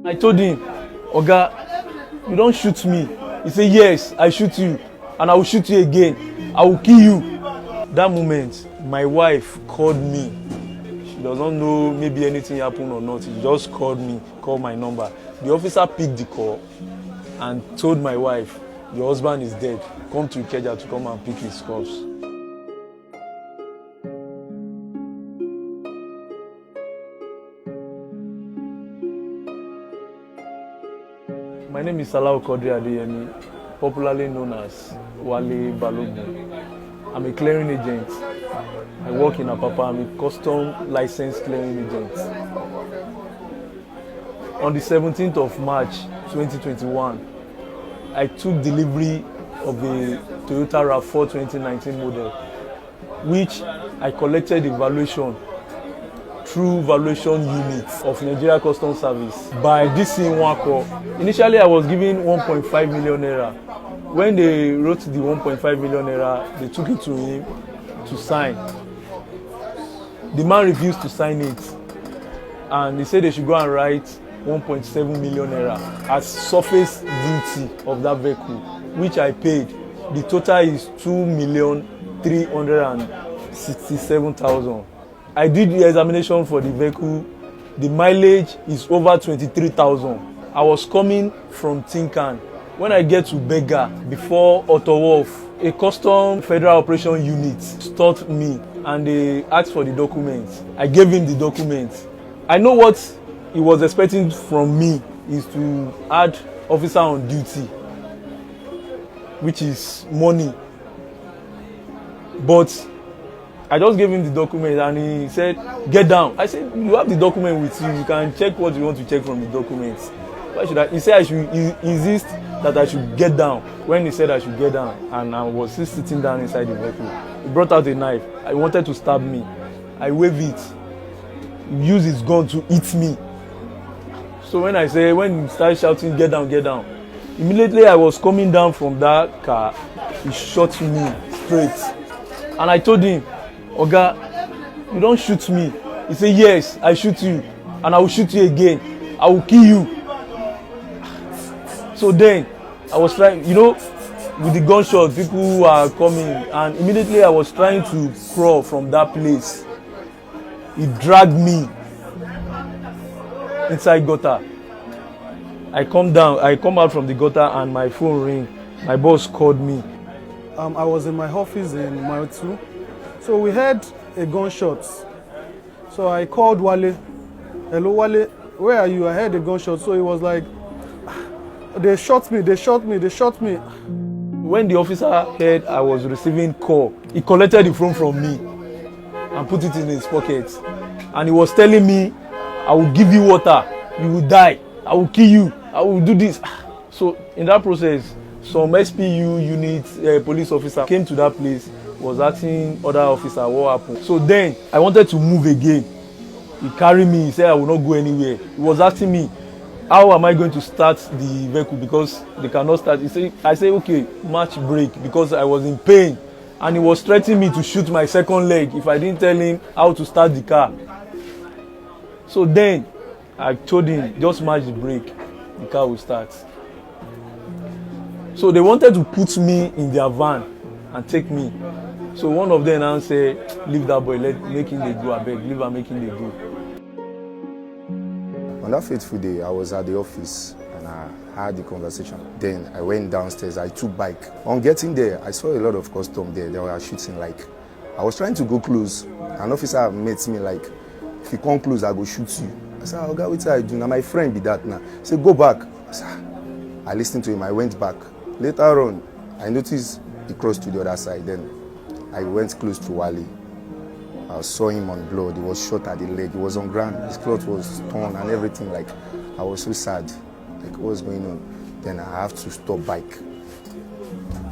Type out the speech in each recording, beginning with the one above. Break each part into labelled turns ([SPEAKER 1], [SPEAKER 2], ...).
[SPEAKER 1] I told him, Oga, you don't shoot me. He said, yes, I shoot you. And I will shoot you again. I will kill you. That moment, my wife called me. She does not know maybe anything happened or not. She just called me, called my number. The officer picked the call and told my wife, your husband is dead. Come to Ikeja to come and pick his corpse. My name is Salau Quadri Adeyemi, popularly known as Wale Balogun. I'm a clearing agent. I work in Apapa. I'm a custom licensed clearing agent. On the 17th of March 2021, I took delivery of a Toyota RAV4 2019 model, which I collected the valuation through valuation unit of Nigeria Customs Service by DC Nwako. Initially, I was given 1.5 million naira. When they wrote the 1.5 million naira, they took it to him to sign. The man refused to sign it, and he said they should go and write 1.7 million naira as surface duty of that vehicle, which I paid. The total is 2,367,000. I did the examination for the vehicle. The mileage is over 23,000. I was coming from Tinkan. When I get to Bega, before Auto Wolf, a custom federal operation unit stopped me and they asked for the documents. I gave him the documents. I know what he was expecting from me is to add officer on duty, which is money. But I just gave him the document and he said, get down. I said, you have the document with you. You can check what you want to check from the documents. Why should I? He said I should insist that I should get down. When he said I should get down, and I was still sitting down inside the vehicle, he brought out a knife. He wanted to stab me. I waved it. He used his gun to hit me. So when he started shouting, get down, immediately I was coming down from that car, he shot me straight. And I told him, Oga, you don't shoot me. He said, yes, I shoot you. And I will shoot you again. I will kill you. So then, I was trying, with the gunshot, people are coming. And immediately I was trying to crawl from that place. He dragged me inside gutter. I come out from the gutter and my phone ring. My boss called me.
[SPEAKER 2] I was in my office in Mile 2. So we heard a gunshot. So I called Wale. Hello, Wale, where are you? I heard a gunshot. So he was like, they shot me.
[SPEAKER 1] When the officer heard I was receiving call, he collected the phone from me and put it in his pocket. And he was telling me, I will give you water, you will die, I will kill you, I will do this. So in that process, some SPU unit police officer came to that place, was asking other officer what happened. So then I wanted to move again. He carried me, he said I will not go anywhere. He was asking me, how am I going to start the vehicle because they cannot start. I said, okay, match brake, because I was in pain. And he was threatening me to shoot my second leg if I didn't tell him how to start the car. So then I told him, just match the brake, the car will start. So they wanted to put me in their van and take me. So one of them now said, leave that boy, make him dey go, abeg, leave am, make him dey go.
[SPEAKER 3] On that fateful day, I was at the office and I had the conversation. Then I went downstairs, I took bike. On getting there, I saw a lot of custom there. They were shooting like, I was trying to go close. An officer met me like, if you come close, I go shoot you. I said, Oga, what I do? Now my friend be that now. He said, go back. I listened to him, I went back. Later on, I noticed he crossed to the other side. Then I went close to Wale. I saw him on blood. He was shot at the leg. He was on ground. His clothes was torn and everything. Like, I was so sad. Like, what's going on? Then I have to stop bike.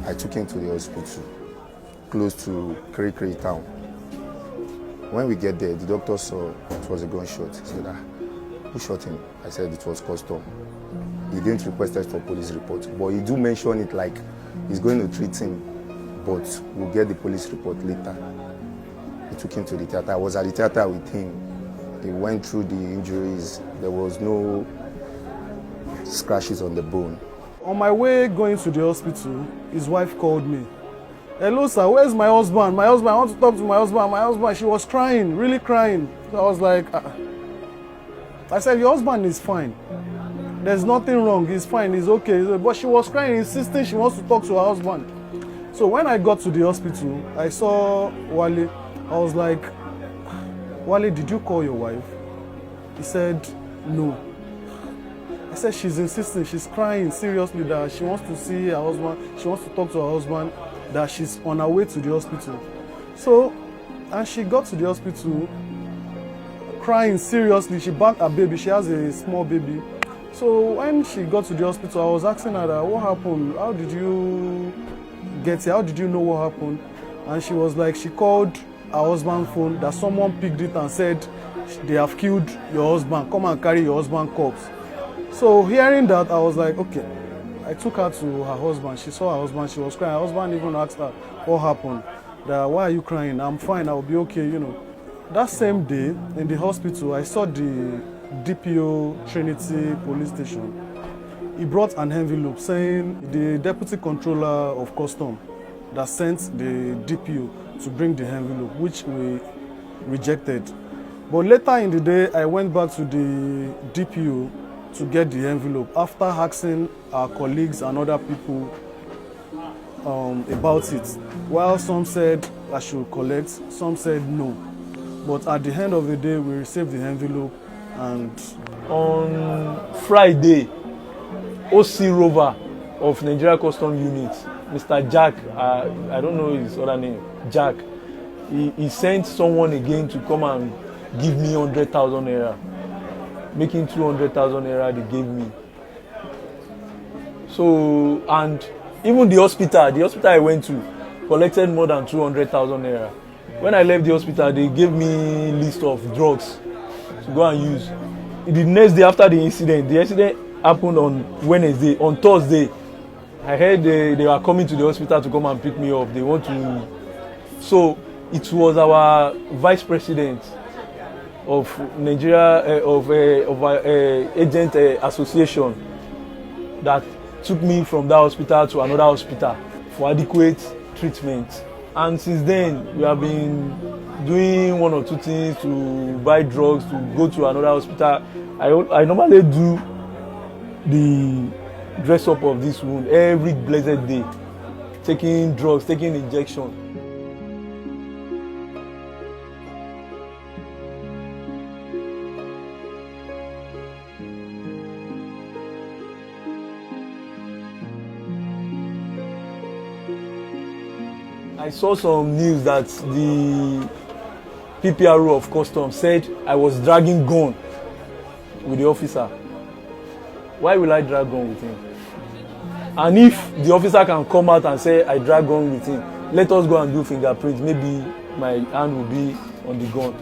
[SPEAKER 3] I took him to the hospital, close to Kiri town. When we get there, the doctor saw it was a gunshot. He said, who shot him? I said it was custom. He didn't request us for police report, but he do mention it like he's going to treat him, but we'll get the police report later. We took him to the theater. I was at the theater with him. He went through the injuries. There was no scratches on the bone.
[SPEAKER 2] On my way going to the hospital, his wife called me. Hello sir, where's my husband? My husband, I want to talk to my husband. My husband, she was crying, really crying. So I was like, I said, your husband is fine. There's nothing wrong, he's fine, he's okay. But she was crying, insisting she wants to talk to her husband. So when I got to the hospital, I saw Wale. I was like, Wale, did you call your wife? He said, no. I said, she's insisting, she's crying seriously that she wants to see her husband, she wants to talk to her husband, that she's on her way to the hospital. So, and she got to the hospital crying seriously. She bagged her baby, she has a small baby. So when she got to the hospital, I was asking her that, what happened? How did you get here? How did you know what happened? And she was like, she called her husband's phone, that someone picked it and said, they have killed your husband, come and carry your husband's corpse. So hearing that, I was like, okay. I took her to her husband. She saw her husband, she was crying. Her husband even asked her, what happened? That, why are you crying? I'm fine, I'll be okay, you know. That same day, in the hospital, I saw the DPO Trinity police station. He brought an envelope saying the deputy controller of custom that sent the DPO to bring the envelope, which we rejected. But later in the day, I went back to the DPO to get the envelope after asking our colleagues and other people about it. While some said I should collect, some said no. But at the end of the day, we received the envelope. And
[SPEAKER 1] on Friday, OC Rover of Nigeria Custom Unit, Mr. Jack, I don't know his other name, Jack, he sent someone again to come and give me 100,000 naira, making 200,000 naira they gave me. So, and even the hospital I went to collected more than 200,000 naira. When I left the hospital, they gave me list of drugs to go and use. The next day after the incident happened on Wednesday. On Thursday, I heard they were coming to the hospital to come and pick me up. They want to. So it was our vice president of Nigeria Agent Association that took me from that hospital to another hospital for adequate treatment. And since then, we have been doing one or two things to buy drugs, to go to another hospital. I normally do the dress up of this wound every blessed day, taking drugs, taking injection. I saw some news that the PPRO of Customs said I was dragging gun with the officer. Why will I drag gun with him? And if the officer can come out and say I drag gun with him, let us go and do fingerprints. Maybe my hand will be on the gun.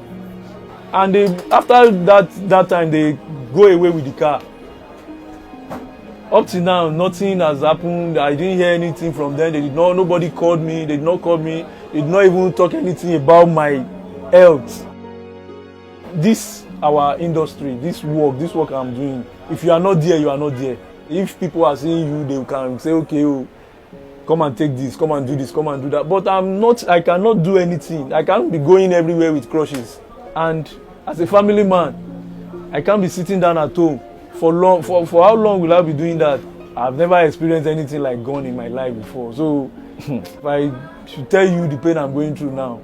[SPEAKER 1] And after that time, they go away with the car. Up to now, nothing has happened. I didn't hear anything from them. Nobody called me. They did not call me. They did not even talk anything about my health. This, our industry, this work I'm doing, if you are not there, you are not there. If people are seeing you, they can say, okay, oh, come and take this, come and do this, come and do that. But I cannot do anything. I can't be going everywhere with crutches. And as a family man, I can't be sitting down at home. For how long will I be doing that? I've never experienced anything like gun in my life before. So if I should tell you the pain I'm going through now,